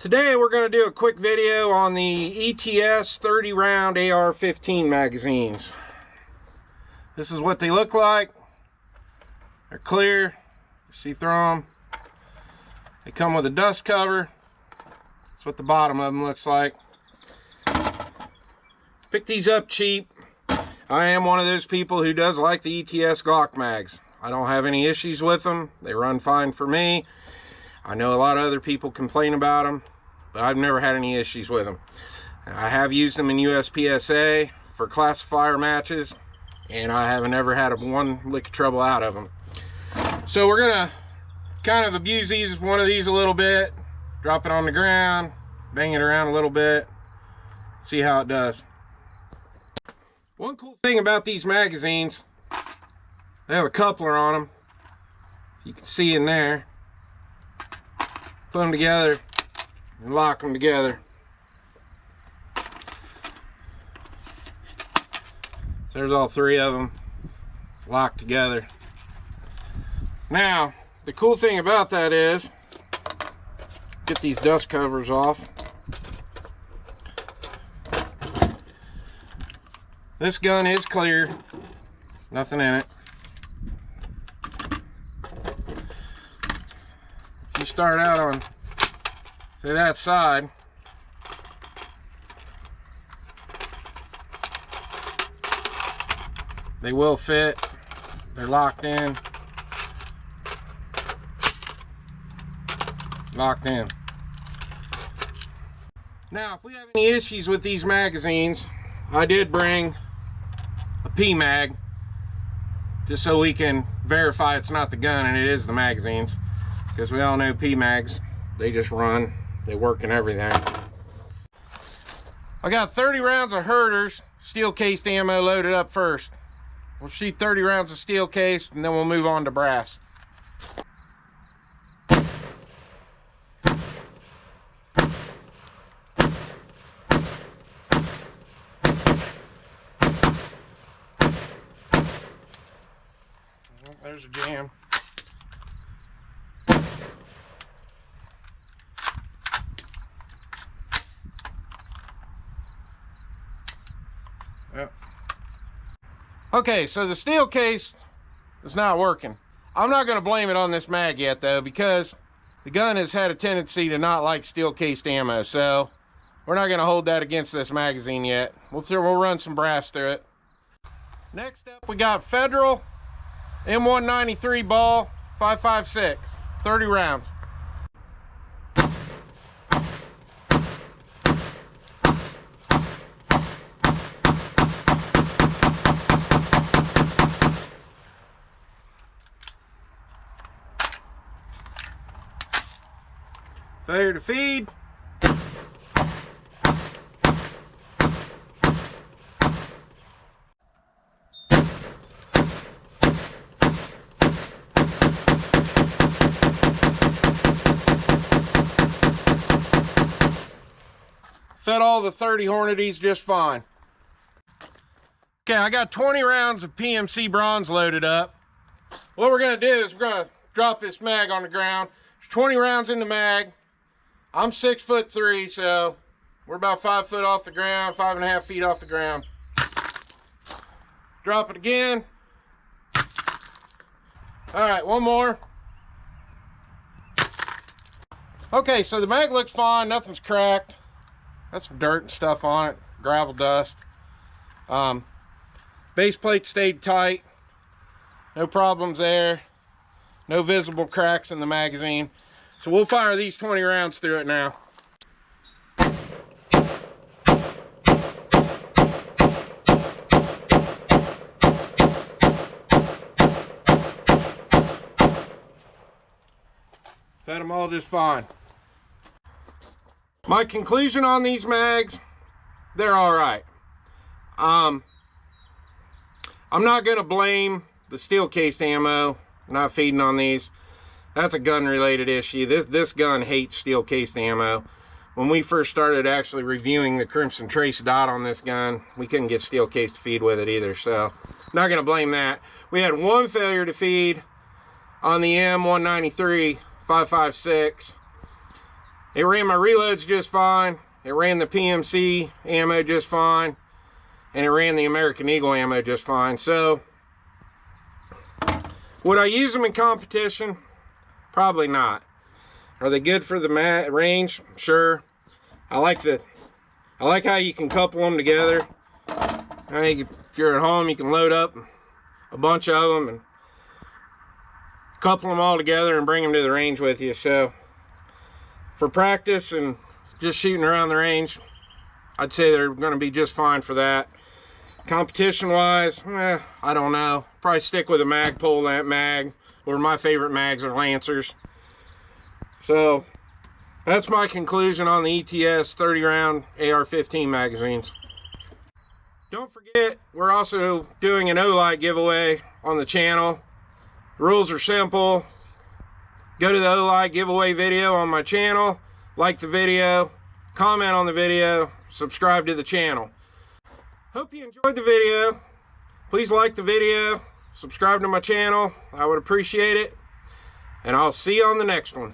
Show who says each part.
Speaker 1: Today we're going to do a quick video on the ETS 30 round AR15 magazines. This is what they look like. They're clear, see through them. They come with a dust cover. That's what the bottom of them looks like. Pick these up cheap. I am one of those people who does like the ETS Glock mags. I don't have any issues with them. They run fine for me. I know a lot of other people complain about them, but I've never had any issues with them. I have used them in USPSA for classifier matches, and I haven't ever had one lick of trouble out of them. So we're gonna kind of abuse one of these a little bit, drop it on the ground, bang it around a little bit, see how it does. One cool thing about these magazines, they have a coupler on them. You can see in there. Put them together and lock them together. So there's all three of them locked together. Now, the cool thing about that is, get these dust covers off. This gun is clear, nothing in it. If you start out on, say, that side, they will fit. They're locked in. Locked in. Now, if we have any issues with these magazines, I did bring a P-mag just so we can verify it's not the gun and it is the magazines, because we all know P-mags, they just run, they work and everything. I got 30 rounds of Herders steel cased ammo loaded up first. We'll shoot 30 rounds of steel cased and then we'll move on to brass. There's a jam. Yep. Okay, so the steel case is not working. I'm not going to blame it on this mag yet, though, because the gun has had a tendency to not like steel cased ammo, so we're not going to hold that against this magazine yet. We'll run some brass through it. Next up, we got Federal M193 ball 5.56, 30 rounds. Failure to feed. Fed all the 30 Hornadies just fine. Okay, I got 20 rounds of PMC bronze loaded up. What we're gonna do is we're gonna drop this mag on the ground. There's 20 rounds in the mag. I'm 6'3", so we're about 5 foot off the ground, 5.5 feet off the ground. Drop it again. All right, one more. Okay, so the mag looks fine, nothing's cracked. Got some dirt and stuff on it, gravel dust. Base plate stayed tight. No problems there. No visible cracks in the magazine. So we'll fire these 20 rounds through it now. Fed them all just fine. My conclusion on these mags, they're all right. I'm not going to blame the steel cased ammo not feeding on these. That's a gun related issue. This gun hates steel cased ammo. When we first started actually reviewing the Crimson Trace dot on this gun, we couldn't get steel case to feed with it either, so not going to blame that. We had one failure to feed on the M193 5.56. It ran my reloads just fine. It ran the PMC ammo just fine. And it ran the American Eagle ammo just fine. So, would I use them in competition? Probably not. Are they good for the range? Sure. I like how you can couple them together. I think if you're at home, you can load up a bunch of them and couple them all together and bring them to the range with you. So for practice and just shooting around the range, I'd say they're going to be just fine for that. Competition wise, I don't know. Probably stick with a Magpul mag, or my favorite mags are Lancers. So that's my conclusion on the ETS 30 round AR15 magazines. Don't forget, we're also doing an Olight giveaway on the channel. The rules are simple. Go to the Olight giveaway video on my channel, like the video, comment on the video, subscribe to the channel. Hope you enjoyed the video. Please like the video, subscribe to my channel. I would appreciate it. And I'll see you on the next one.